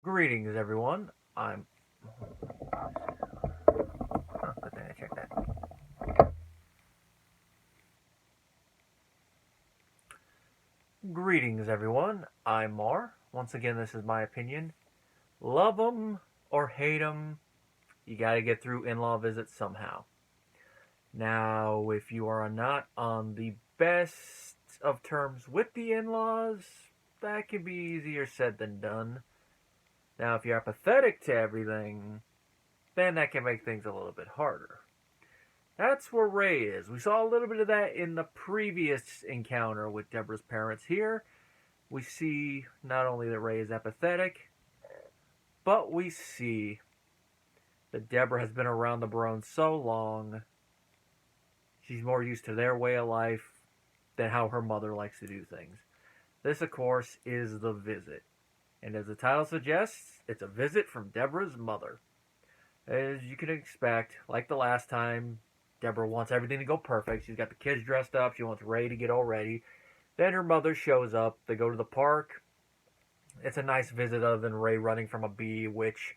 Greetings, everyone. Good thing I checked that. Greetings, everyone. I'm Mar. Once again, this is my opinion. Love 'em or hate 'em, you gotta get through in-law visits somehow. Now, if you are not on the best of terms with the in-laws, that can be easier said than done. Now, if you're apathetic to everything, then that can make things a little bit harder. That's where Ray is. We saw a little bit of that in the previous encounter with Debra's parents. Here, we see not only that Ray is apathetic, but we see that Debra has been around the Barones so long, she's more used to their way of life than how her mother likes to do things. This, of course, is The Visit. And as the title suggests, it's a visit from Debra's mother. As you can expect, like the last time, Debra wants everything to go perfect. She's got the kids dressed up. She wants Ray to get all ready. Then her mother shows up. They go to the park. It's a nice visit other than Ray running from a bee, which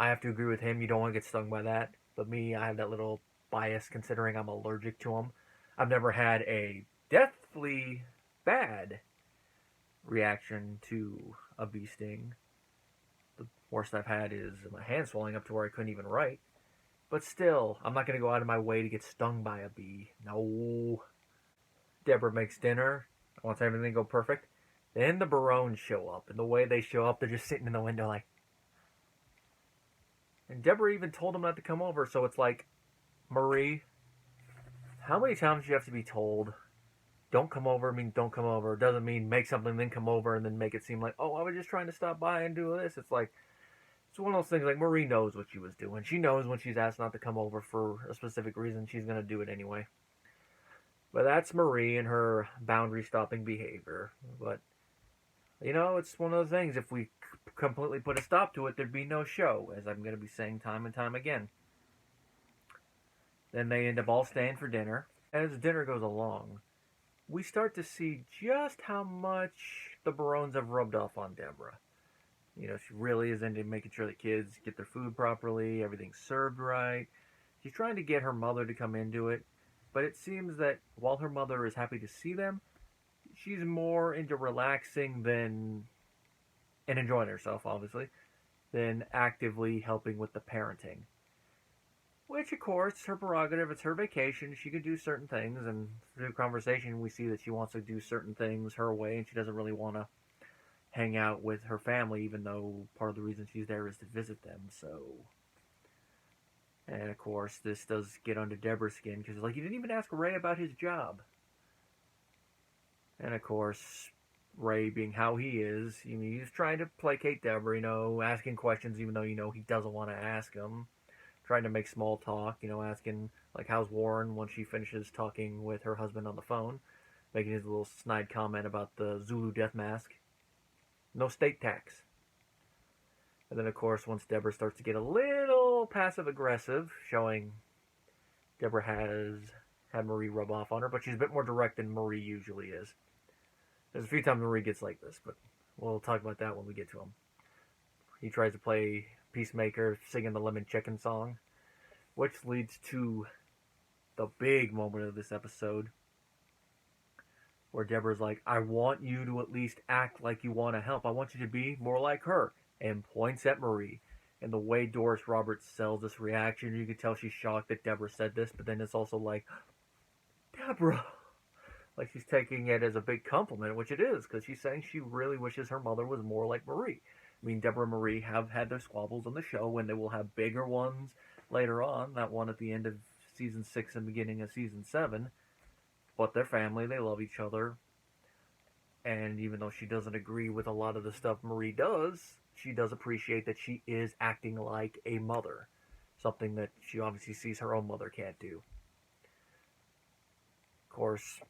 I have to agree with him. You don't want to get stung by that. But me, I have that little bias considering I'm allergic to them. I've never had a deathly bad reaction to a bee sting. The worst I've had is my hand swelling up to where I couldn't even write. But still, I'm not going to go out of my way to get stung by a bee. No. Debra makes dinner. Wants everything to go perfect. Then the Barones show up. And the way they show up, they're just sitting in the window like... And Debra even told them not to come over. So it's like, Marie, how many times do you have to be told, don't come over means don't come over. It doesn't mean make something, then come over, and then make it seem like, oh, I was just trying to stop by and do this. It's like, it's one of those things like Marie knows what she was doing. She knows when she's asked not to come over for a specific reason, she's going to do it anyway. But that's Marie and her boundary stopping behavior. But, it's one of those things. If we completely put a stop to it, there'd be no show, as I'm going to be saying time and time again. Then they end up all staying for dinner. As dinner goes along, we start to see just how much the Barones have rubbed off on Debra. She really is into making sure the kids get their food properly, everything's served right. She's trying to get her mother to come into it, but it seems that while her mother is happy to see them, she's more into relaxing and enjoying herself, obviously, than actively helping with the parenting. Which, of course, her prerogative. It's her vacation. She can do certain things, and through conversation, we see that she wants to do certain things her way, and she doesn't really want to hang out with her family, even though part of the reason she's there is to visit them. So, and of course, this does get under Debra's skin because like you didn't even ask Ray about his job. And of course, Ray being how he is, he's trying to placate Debra, asking questions even though he doesn't want to ask them. Trying to make small talk, asking like how's Warren when she finishes talking with her husband on the phone, making his little snide comment about the Zulu death mask. No state tax. And then, of course, once Debra starts to get a little passive-aggressive, showing Debra has had Marie rub off on her, but she's a bit more direct than Marie usually is. There's a few times Marie gets like this, but we'll talk about that when we get to him. He tries to play peacemaker, singing the Lemon Chicken song, which leads to the big moment of this episode, where Debra's like, I want you to at least act like you want to help. I want you to be more like her. And points at Marie. And the way Doris Roberts sells this reaction, you can tell she's shocked that Debra said this, but then it's also like, Debra! Like she's taking it as a big compliment, which it is, because she's saying she really wishes her mother was more like Marie. I mean, Debra and Marie have had their squabbles on the show, and they will have bigger ones later on. That one at the end of season 6 and beginning of season 7. But they're family, they love each other. And even though she doesn't agree with a lot of the stuff Marie does, she does appreciate that she is acting like a mother. Something that she obviously sees her own mother can't do. Of course,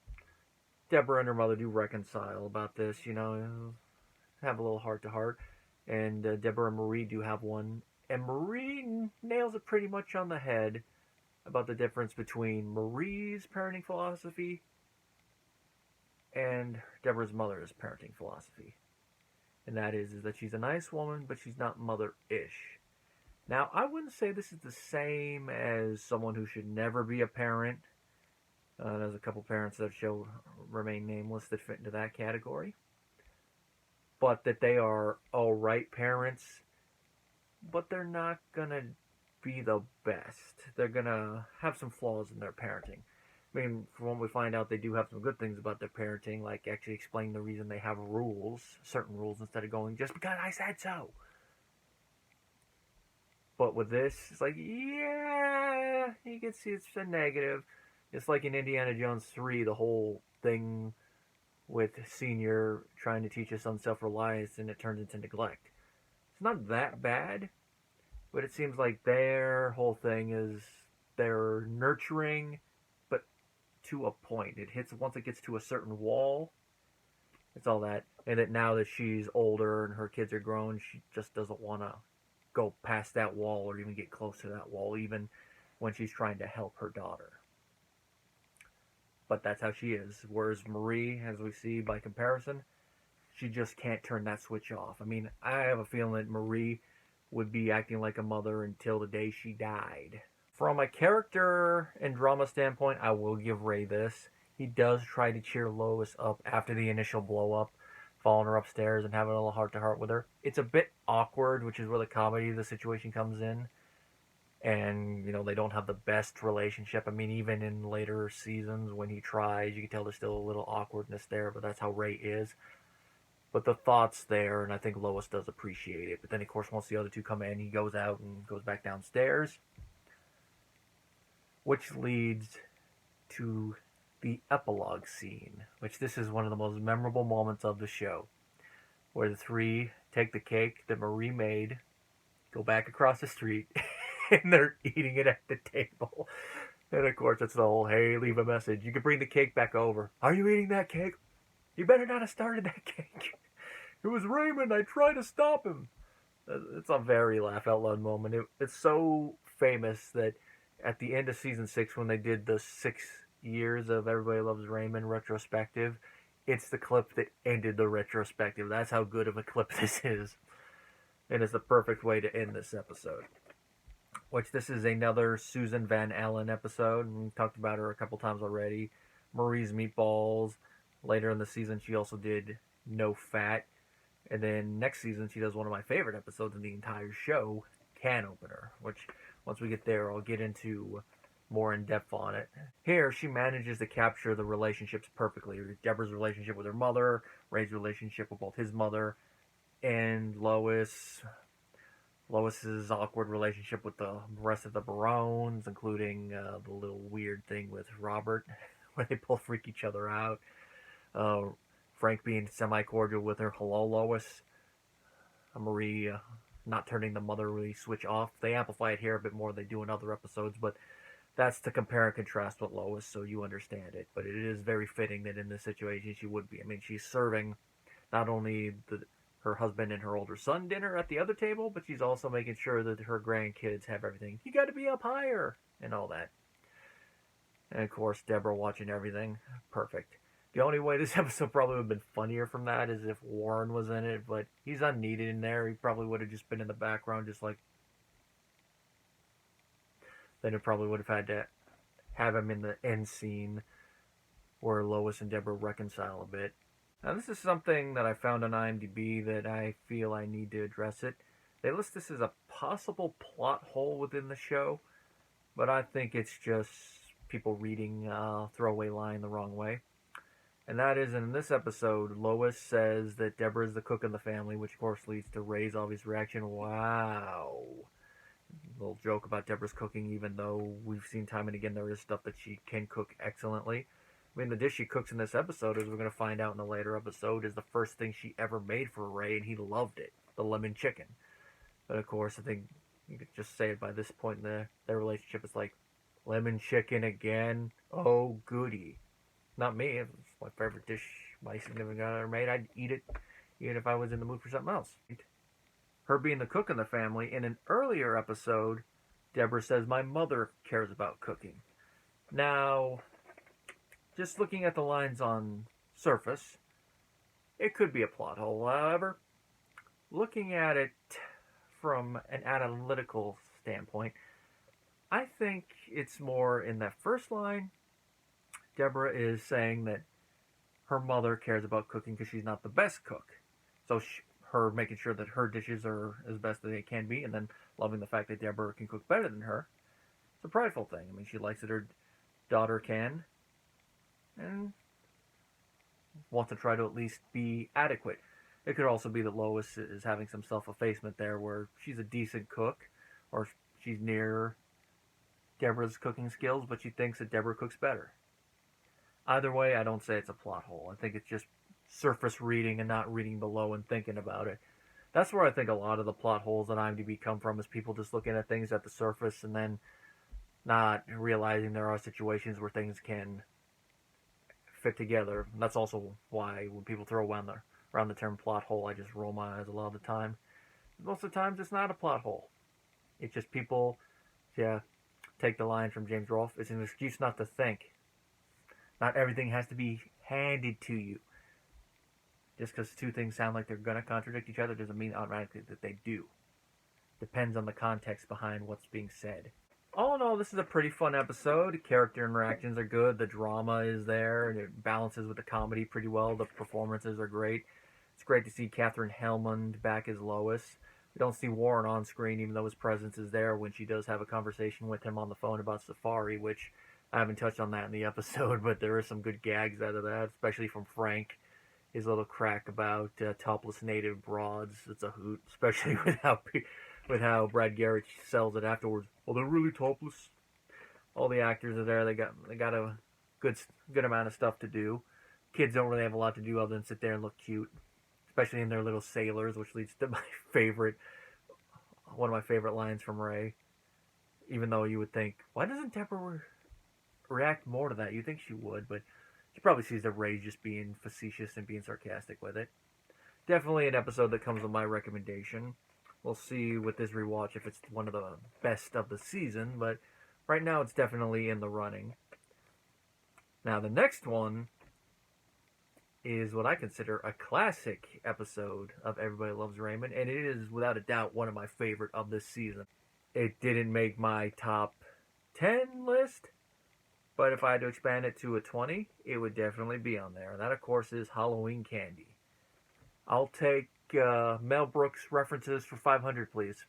Debra and her mother do reconcile about this, have a little heart-to-heart. And Debra and Marie do have one. And Marie nails it pretty much on the head about the difference between Marie's parenting philosophy and Debra's mother's parenting philosophy. and that is that she's a nice woman, but she's not mother-ish. Now, I wouldn't say this is the same as someone who should never be a parent. There's a couple parents that show remain nameless that fit into that category. But that they are alright parents, but they're not gonna be the best. They're gonna have some flaws in their parenting. I mean, from what we find out, they do have some good things about their parenting, like actually explaining the reason they have rules, certain rules, instead of going, just because I said so. But with this, it's like, yeah, you can see it's a negative. It's like in Indiana Jones 3, the whole thing with Senior trying to teach his son self-reliance, and it turns into neglect. It's not that bad, but it seems like their whole thing is they're nurturing, but to a point. It hits once it gets to a certain wall. It's all that, and that now that she's older and her kids are grown, she just doesn't want to go past that wall or even get close to that wall, even when she's trying to help her daughter. But that's how she is. Whereas Marie, as we see by comparison, she just can't turn that switch off. I mean, I have a feeling that Marie would be acting like a mother until the day she died. From a character and drama standpoint, I will give Ray this. He does try to cheer Lois up after the initial blow up, following her upstairs and having a little heart-to-heart with her. It's a bit awkward, which is where the comedy of the situation comes in. And, they don't have the best relationship. I mean, even in later seasons when he tries, you can tell there's still a little awkwardness there, but that's how Ray is. But the thought's there, and I think Lois does appreciate it. But then, of course, once the other two come in, he goes out and goes back downstairs. Which leads to the epilogue scene, which this is one of the most memorable moments of the show, where the three take the cake that Marie made, go back across the street, and they're eating it at the table. And of course, it's the whole, hey, leave a message. You can bring the cake back over. Are you eating that cake? You better not have started that cake. It was Raymond. I tried to stop him. It's a very laugh out loud moment. It's so famous that at the end of season 6, when they did the 6 years of Everybody Loves Raymond retrospective, it's the clip that ended the retrospective. That's how good of a clip this is. And it's the perfect way to end this episode. Which this is another Susan Van Allen episode. We talked about her a couple times already. Marie's Meatballs. Later in the season, she also did No Fat. And then next season, she does one of my favorite episodes in the entire show, Can Opener. Which, once we get there, I'll get into more in depth on it. Here, she manages to capture the relationships perfectly. Debra's relationship with her mother, Ray's relationship with both his mother, and Lois's awkward relationship with the rest of the Barones, including the little weird thing with Robert, where they both freak each other out. Frank being semi-cordial with her, hello Lois. Marie not turning the motherly switch off. They amplify it here a bit more than they do in other episodes, but that's to compare and contrast with Lois, so you understand it. But it is very fitting that in this situation she would be. I mean, she's serving not only her husband and her older son dinner at the other table, but she's also making sure that her grandkids have everything. You got to be up higher and all that. And of course, Debra watching everything. Perfect. The only way this episode probably would have been funnier from that is if Warren was in it, but he's unneeded in there. He probably would have just been in the background, just like... Then it probably would have had to have him in the end scene where Lois and Debra reconcile a bit. Now, this is something that I found on IMDb that I feel I need to address it. They list this as a possible plot hole within the show, but I think it's just people reading throwaway line the wrong way. And that is, in this episode, Lois says that Debra is the cook in the family, which of course leads to Ray's obvious reaction, wow. Little joke about Debra's cooking, even though we've seen time and again there is stuff that she can cook excellently. I mean, the dish she cooks in this episode, as we're going to find out in a later episode, is the first thing she ever made for Ray, and he loved it. The lemon chicken. But of course, I think you could just say it by this point in their relationship. It's like, lemon chicken again? Oh, goody. Not me. It's my favorite dish my significant other made. I'd eat it even if I was in the mood for something else. Her being the cook in the family, in an earlier episode, Debra says, my mother cares about cooking. Now, just looking at the lines on surface, it could be a plot hole. However, looking at it from an analytical standpoint, I think it's more in that first line. Debra is saying that her mother cares about cooking because she's not the best cook. So her making sure that her dishes are as best as they can be, and then loving the fact that Debra can cook better than her. It's a prideful thing. I mean, she likes that her daughter can, and wants to try to at least be adequate. It could also be that Lois is having some self-effacement there, where she's a decent cook, or she's near Debra's cooking skills, but she thinks that Debra cooks better. Either way, I don't say it's a plot hole. I think it's just surface reading and not reading below and thinking about it. That's where I think a lot of the plot holes on IMDb come from, is people just looking at things at the surface and then not realizing there are situations where things can fit together. And that's also why when people throw around the term plot hole, I just roll my eyes a lot of the time. Most of the times, it's not a plot hole. It's just people, take the line from James Rolfe, it's an excuse not to think. Not everything has to be handed to you. Just because two things sound like they're going to contradict each other doesn't mean automatically that they do. Depends on the context behind what's being said. All in all, this is a pretty fun episode. Character interactions are good. The drama is there, and it balances with the comedy pretty well. The performances are great. It's great to see Katherine Helmond back as Lois. We don't see Warren on screen, even though his presence is there when she does have a conversation with him on the phone about Safari, which I haven't touched on that in the episode, but there are some good gags out of that, especially from Frank. His little crack about topless native broads. It's a hoot, especially with how Brad Garrett sells it afterwards. Well, they're really topless. All the actors are there. They got a good amount of stuff to do. Kids don't really have a lot to do other than sit there and look cute, especially in their little sailors, which leads to one of my favorite lines from Ray. Even though you would think, why doesn't Debra react more to that? You'd think she would, but she probably sees that Ray's just being facetious and being sarcastic with it. Definitely an episode that comes with my recommendation. We'll see with this rewatch if it's one of the best of the season, but right now it's definitely in the running. Now the next one is what I consider a classic episode of Everybody Loves Raymond, and it is without a doubt one of my favorite of this season. It didn't make my top 10 list, but if I had to expand it to a 20, it would definitely be on there. And that, of course, is Halloween Candy. I'll take Mel Brooks references for 500, please.